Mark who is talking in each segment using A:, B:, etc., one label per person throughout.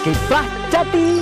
A: Kiprah Jati.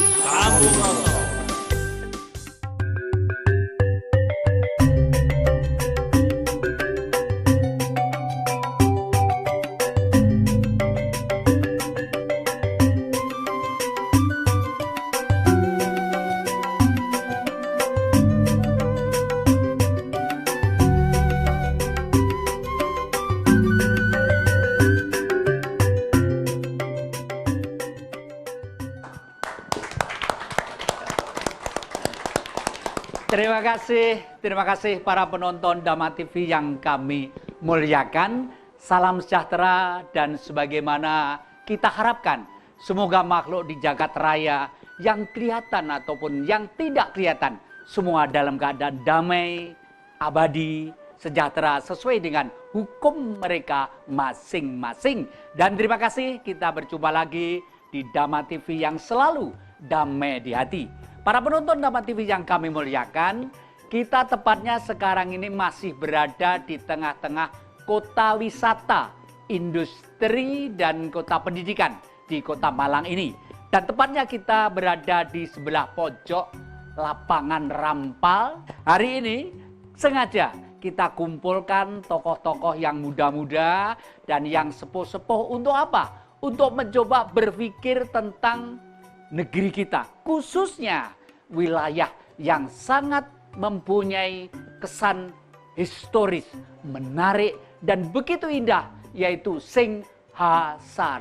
A: Terima kasih para penonton Dhamma TV yang kami muliakan. Salam sejahtera dan sebagaimana kita harapkan, semoga makhluk di jagat raya yang kelihatan ataupun yang tidak kelihatan, semua dalam keadaan damai, abadi, sejahtera sesuai dengan hukum mereka masing-masing. Dan terima kasih, kita berjumpa lagi di Dhamma TV yang selalu damai di hati. Para penonton Dhamma TV yang kami muliakan, kita tepatnya sekarang ini masih berada di tengah-tengah kota wisata, industri, dan kota pendidikan di kota Malang ini. Dan tepatnya kita berada di sebelah pojok lapangan Rampal. Hari ini sengaja kita kumpulkan tokoh-tokoh yang muda-muda dan yang sepuh-sepuh untuk apa? Untuk mencoba berpikir tentang negeri kita, khususnya wilayah yang sangat mempunyai kesan historis, menarik, dan begitu indah, yaitu Singhasari,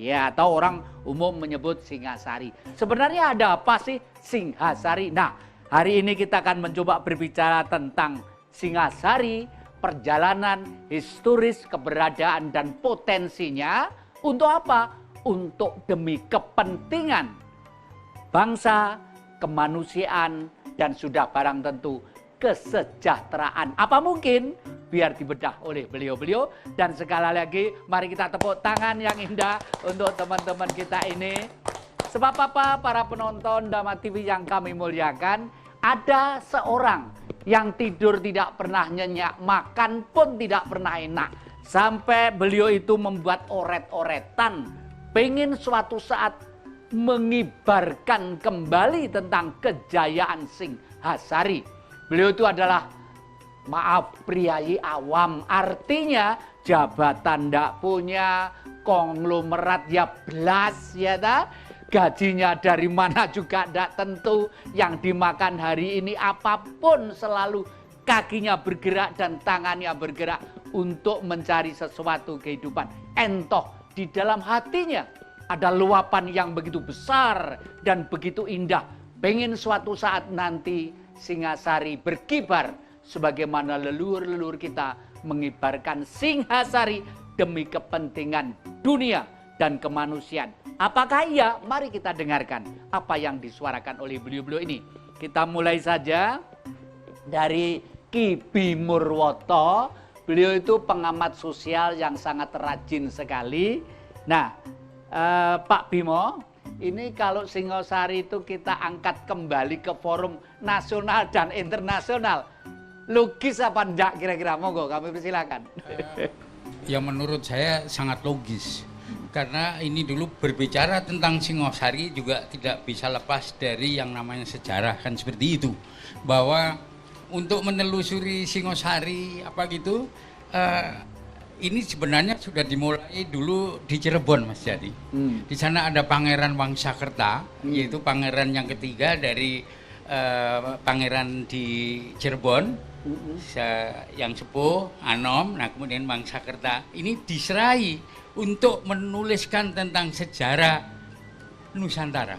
A: ya, atau orang umum menyebut Singhasari. Sebenarnya ada apa sih Singhasari? Nah, hari ini kita akan mencoba berbicara tentang Singhasari, perjalanan historis, keberadaan, dan potensinya. Untuk apa? Untuk demi kepentingan bangsa, kemanusiaan, dan sudah barang tentu kesejahteraan. Apa mungkin? Biar dibedah oleh beliau-beliau. Dan sekali lagi, mari kita tepuk tangan yang indah untuk teman-teman kita ini. Sebab apa, para penonton Dhamma TV yang kami muliakan, ada seorang yang tidur tidak pernah nyenyak, makan pun tidak pernah enak. Sampai beliau itu membuat oret-oretan, pengen suatu saat mengibarkan kembali tentang kejayaan Singhasari. Beliau itu adalah, maaf, priayi awam. Artinya jabatan ndak punya, konglomerat ya belas, ya ta? Gajinya dari mana juga ndak tentu. Yang dimakan hari ini apapun, selalu kakinya bergerak dan tangannya bergerak untuk mencari sesuatu kehidupan. Entoh di dalam hatinya ada luapan yang begitu besar dan begitu indah. Pengen suatu saat nanti Singhasari berkibar sebagaimana leluhur-leluhur kita mengibarkan Singhasari demi kepentingan dunia dan kemanusiaan. Apakah iya? Mari kita dengarkan apa yang disuarakan oleh beliau-beliau ini. Kita mulai saja dari Ki Bimurwoto. Beliau itu pengamat sosial yang sangat rajin sekali. Nah, Pak Bimo, ini kalau Singhasari itu kita angkat kembali ke forum nasional dan internasional, logis apa enggak kira-kira? Monggo, kami persilakan.
B: Ya menurut saya sangat logis. Karena ini dulu berbicara tentang Singhasari juga tidak bisa lepas dari yang namanya sejarah, kan seperti itu. Bahwa untuk menelusuri Singhasari apa gitu, ini sebenarnya sudah dimulai dulu di Cirebon, Mas Jadi. Di sana ada Pangeran Wangsakerta, yaitu pangeran yang ketiga dari pangeran di Cirebon, yang sepuh, Anom. Nah kemudian Wangsakerta ini diserai untuk menuliskan tentang sejarah Nusantara.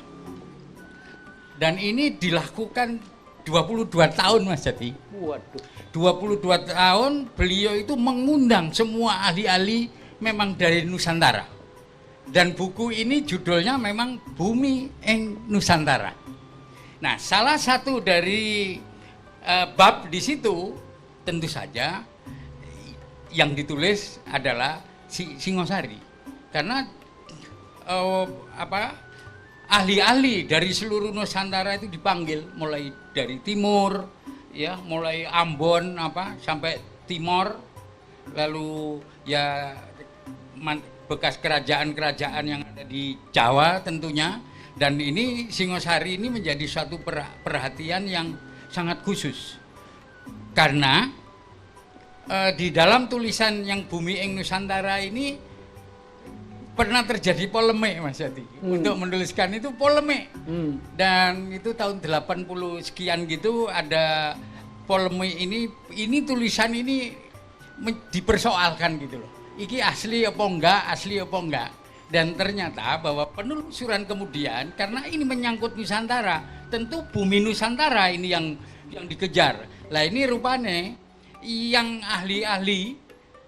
B: Dan ini dilakukan 22 tahun, Mas Jati.
A: Waduh.
B: 22 tahun beliau itu mengundang semua ahli-ahli memang dari Nusantara. Dan buku ini judulnya memang Bumi ing Nusantara. Nah, salah satu dari bab di situ tentu saja yang ditulis adalah Singhasari. Karena ahli-ahli dari seluruh Nusantara itu dipanggil, mulai dari timur, ya, mulai Ambon sampai Timor, lalu ya bekas kerajaan-kerajaan yang ada di Jawa tentunya. Dan ini Singosari ini menjadi suatu perhatian yang sangat khusus. Karena di dalam tulisan yang Bumi Ing Nusantara ini pernah terjadi polemik Mas Yati. Untuk menuliskan itu polemik. Dan itu tahun 80 sekian gitu ada polemik ini tulisan ini dipersoalkan gitu loh. Iki asli apa enggak? Dan ternyata bahwa penelusuran kemudian karena ini menyangkut Nusantara, tentu bumi Nusantara ini yang dikejar. Lah ini rupanya yang ahli-ahli,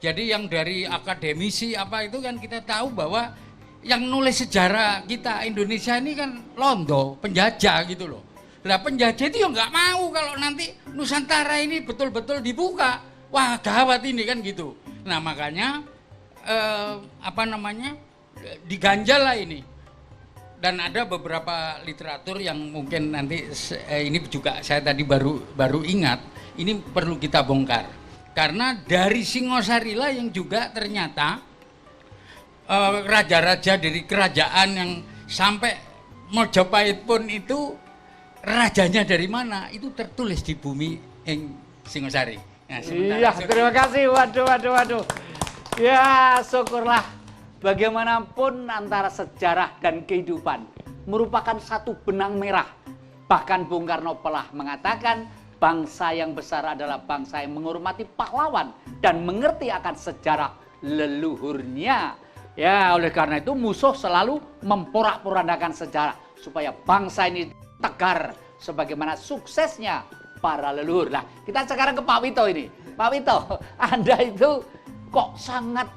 B: jadi yang dari akademisi apa itu kan kita tahu bahwa yang nulis sejarah kita Indonesia ini kan londo, penjajah gitu loh. Lah penjajah itu ya nggak mau kalau nanti Nusantara ini betul-betul dibuka. Wah gawat ini kan gitu. Nah makanya diganjal lah ini. Dan ada beberapa literatur yang mungkin nanti ini juga saya tadi baru ingat, ini perlu kita bongkar. Karena dari Singosari lah yang juga ternyata raja-raja dari kerajaan yang sampai Mojopahit pun itu rajanya dari mana, itu tertulis di Bumi Ing Singosari. Nah,
A: iya, terima kasih. Waduh. Ya, syukurlah. Bagaimanapun antara sejarah dan kehidupan merupakan satu benang merah. Bahkan Bung Karno pernah mengatakan bangsa yang besar adalah bangsa yang menghormati pahlawan dan mengerti akan sejarah leluhurnya. Ya, oleh karena itu musuh selalu memporak-porandakan sejarah supaya bangsa ini tegar sebagaimana suksesnya para leluhur. Nah, kita sekarang ke Pak Wito ini. Pak Wito, Anda itu kok sangat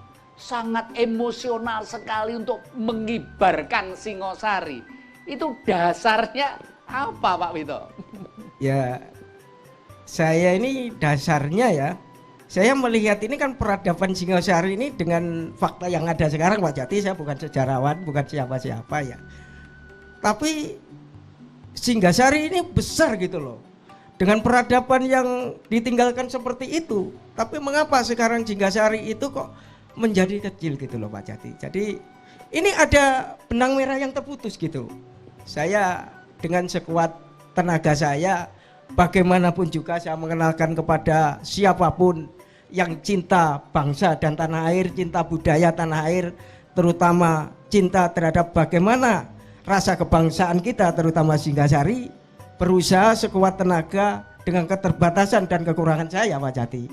A: emosional sekali untuk mengibarkan Singosari. Itu dasarnya apa Pak Wito?
C: Ya, saya ini dasarnya ya, saya melihat ini kan peradaban Singosari ini dengan fakta yang ada sekarang Pak Jati, saya bukan sejarawan, bukan siapa-siapa ya. Tapi Singosari ini besar gitu loh. Dengan peradaban yang ditinggalkan seperti itu. Tapi mengapa sekarang Singosari itu kok menjadi kecil gitu loh Pak Jati. Jadi ini ada benang merah yang terputus gitu. Saya dengan sekuat tenaga saya, bagaimanapun juga saya mengenalkan kepada siapapun yang cinta bangsa dan tanah air, cinta budaya tanah air, terutama cinta terhadap bagaimana rasa kebangsaan kita, terutama Singosari, berusaha sekuat tenaga dengan keterbatasan dan kekurangan saya Pak Jati.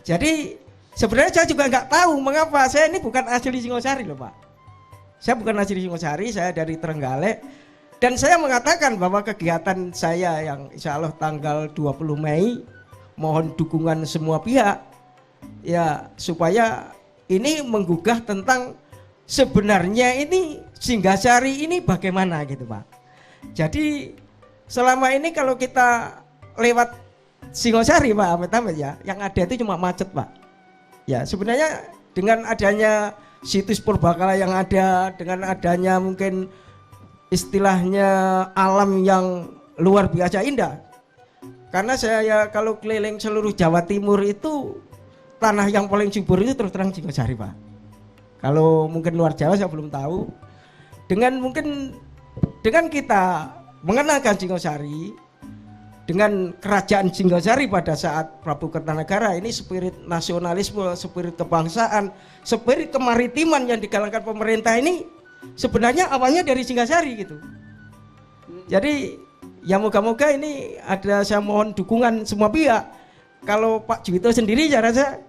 C: Jadi sebenarnya saya juga nggak tahu mengapa, saya ini bukan asli Singosari loh Pak. Saya bukan asli Singosari, saya dari Trenggalek. Dan saya mengatakan bahwa kegiatan saya yang insya Allah tanggal 20 Mei, mohon dukungan semua pihak, ya supaya ini menggugah tentang sebenarnya ini Singosari ini bagaimana gitu Pak. Jadi selama ini kalau kita lewat Singosari Pak Amit-amit ya, yang ada itu cuma macet Pak. Ya sebenarnya dengan adanya situs purbakala yang ada, dengan adanya mungkin istilahnya alam yang luar biasa indah. Karena saya kalau keliling seluruh Jawa Timur itu tanah yang paling subur itu terus terang Singosari Pak. Kalau mungkin luar Jawa saya belum tahu. Dengan kita mengenalkan Singosari, dengan kerajaan Singosari pada saat Prabu Kertanegara, ini spirit nasionalisme, spirit kebangsaan, spirit kemaritiman yang digalakkan pemerintah ini sebenarnya awalnya dari Singosari gitu. Jadi ya moga-moga ini ada, saya mohon dukungan semua pihak. Kalau Pak Juwito sendiri saya rasa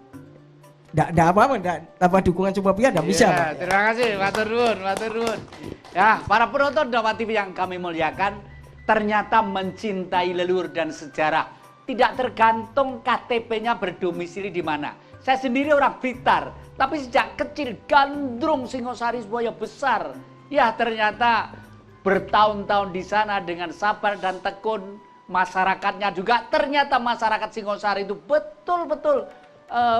C: enggak apa-apa, enggak tanpa dukungan semua pihak enggak bisa Pak.
A: Terima kasih matur nuwun. Ya, para penonton Dawa TV yang kami muliakan, ternyata mencintai leluhur dan sejarah tidak tergantung KTP-nya berdomisili di mana. Saya sendiri orang Blitar, tapi sejak kecil gandrung Singosari sebuah besar. Ya ternyata bertahun-tahun di sana dengan sabar dan tekun, masyarakatnya juga ternyata masyarakat Singosari itu betul-betul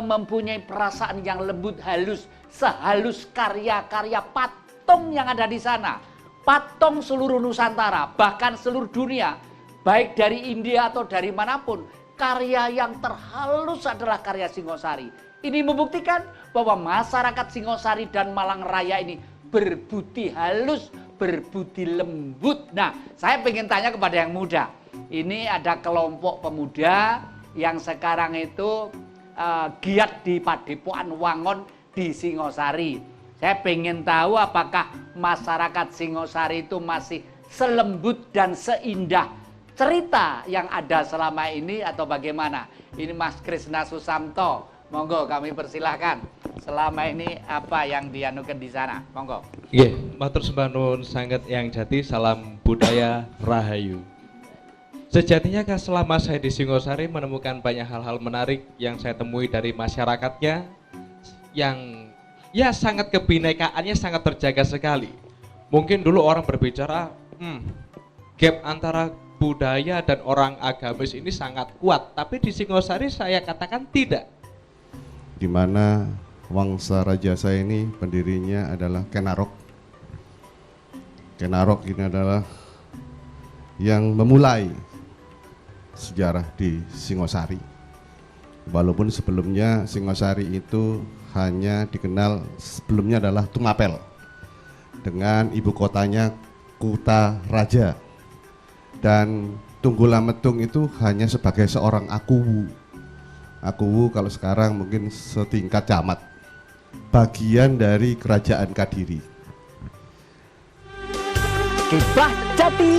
A: mempunyai perasaan yang lembut, halus, sehalus karya-karya patung yang ada di sana. Patung seluruh Nusantara, bahkan seluruh dunia, baik dari India atau dari manapun, karya yang terhalus adalah karya Singosari. Ini membuktikan bahwa masyarakat Singosari dan Malang Raya ini berbudi halus, berbudi lembut. Nah, saya ingin tanya kepada yang muda. Ini ada kelompok pemuda yang sekarang itu giat di Padepokan Wangon di Singosari. Saya ingin tahu apakah masyarakat Singosari itu masih selembut dan seindah cerita yang ada selama ini atau bagaimana? Ini Mas Krisna Susamto, monggo kami persilahkan. Selama ini apa yang dianukan di sana? Monggo.
D: Nggih, matur sembah nuwun sanget yang jati, salam budaya rahayu. Sejatinya selama saya di Singosari menemukan banyak hal-hal menarik yang saya temui dari masyarakatnya yang ya sangat kebinekaannya sangat terjaga sekali. Mungkin dulu orang berbicara gap antara budaya dan orang agamis ini sangat kuat, tapi di Singosari saya katakan tidak.
E: Di mana Wangsa Rajasa ini pendirinya adalah Kenarok. Kenarok ini adalah yang memulai sejarah di Singosari. Walaupun sebelumnya Singosari itu hanya dikenal sebelumnya adalah Tumapel dengan ibu kotanya Kuta Raja, dan Tunggulametung itu hanya sebagai seorang akuwu. Akuwu kalau sekarang mungkin setingkat camat, bagian dari kerajaan Kadiri.
A: Kibah Jati.